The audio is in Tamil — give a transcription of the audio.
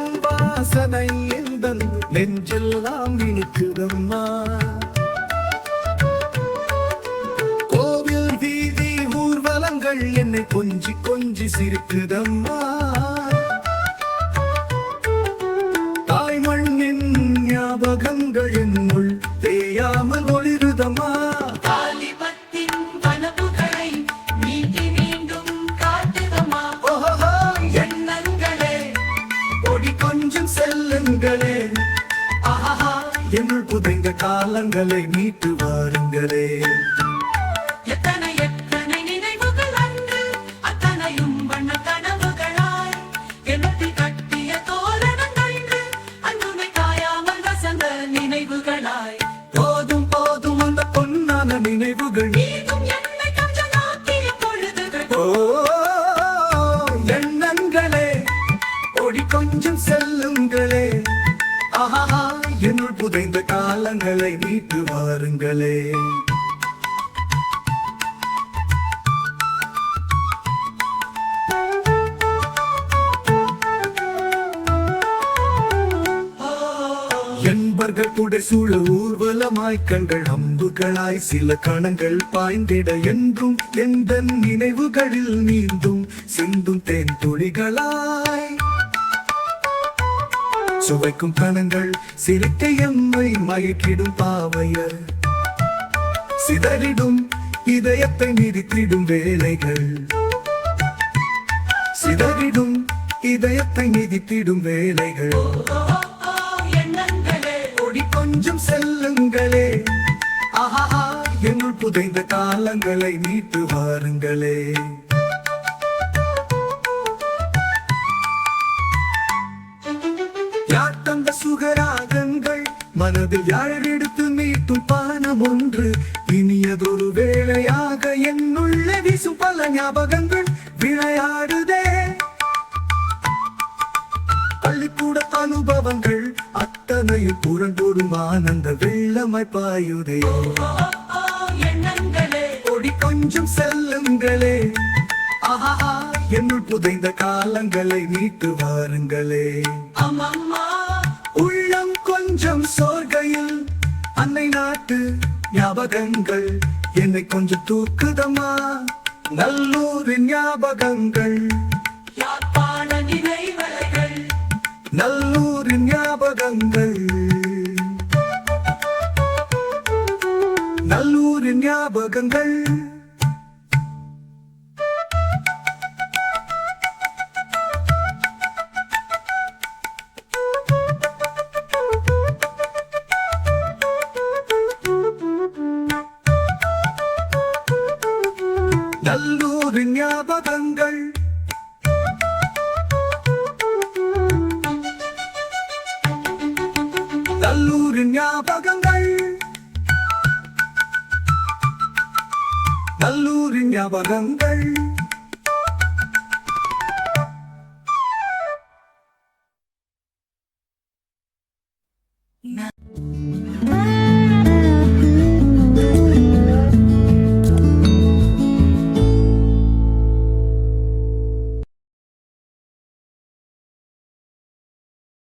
மண் வாசனை எந்தன் நெஞ்செல்லாம் இனிக்குதம்மா. கோவில் வீதி ஊர்வலங்கள் என்னை கொஞ்சி கொஞ்சி சிரிக்குதம்மா. தாய் மண்ணின் ஞாபகங்கள் என்னுள் தேயாமல் ஒளிருதம்மா. செல்லுங்களே ஆஹா, என்னுள் புதைந்த காலங்களை மீட்டு வாருங்களே. எத்தனை எத்தனை நினைவுகள் அன்று, அத்தனையும் வண்ண கனவுகளாய் எண்ணத்தில் கட்டிய தோரணங்கள் அன்புமை காயாமல் வசந்த நினைவுகளாய். போதும் போதும் அந்த பொன்னான நினைவுகள், நீதும் என்னை கஞ்சனாக்கிய பொழுதுகள். ஓ எண்ணங்களே ஓடி கொஞ்சம் செல்லுங்களே ஆஹா, என்னுள் புதைந்த காலங்களை மீட்டு வாருங்களே. என்பர்கள் புடைசூழ ஊர்வலமாய் கண்கள் அம்புகளாய் சில கணங்கள் பாய்ந்திட என்றும் எந்த நினைவுகளில் நீந்தும் சிந்தும் தேன் துளிகளாய் சுவைக்கும் கணங்கள் சிரித்த எம்மை மயக்கிடும் பாவையர் சிதறிடும் இதயத்தை மிதித்திடும் வேலைகள் சிதறிடும் இதயத்தை மிதித்திடும் வேலைகள். எண்ணங்களே ஓடி கொஞ்சம் செல்லுங்களே ஆஹா, என்னுள் புதைந்த காலங்களை மீட்டு வாருங்களே. யார் தந்த சுகராகங்கள் மனதில் யாழெடுத்து மீட்டும் பானம் ஒன்று இனியதொரு வேளையாக என்னுள்ள வீசும் பல ஞாபகங்கள் விளையாடுதே. பள்ளிக்கூட அனுபவங்கள் அத்தனையும் புறந்தோடும் ஆனந்த வெள்ளமாய் பாயுதே. எண்ணங்களே ஓடி கொஞ்சம் செல்லுங்களே ஆஹா, என்னுள் புதைந்த காலங்களை மீட்டு வாருங்களே. அம்மம்மா உள்ளம் கொஞ்சம் சோர்கையில் அன்னை நாட்டு ஞாபகங்கள் என்னை கொஞ்சம் தூக்குதம்மா. நல்லூரின் ஞாபகங்கள், யாழ்ப்பாண நினைவலைகள், நல்லூரின் ஞாபகங்கள், நல்லூரின் ஞாபகங்கள். நல்லூரின் ஞாபகங்கள், நல்லூரின் ஞாபகங்கள், நல்லூரின் ஞாபகங்கள். நான்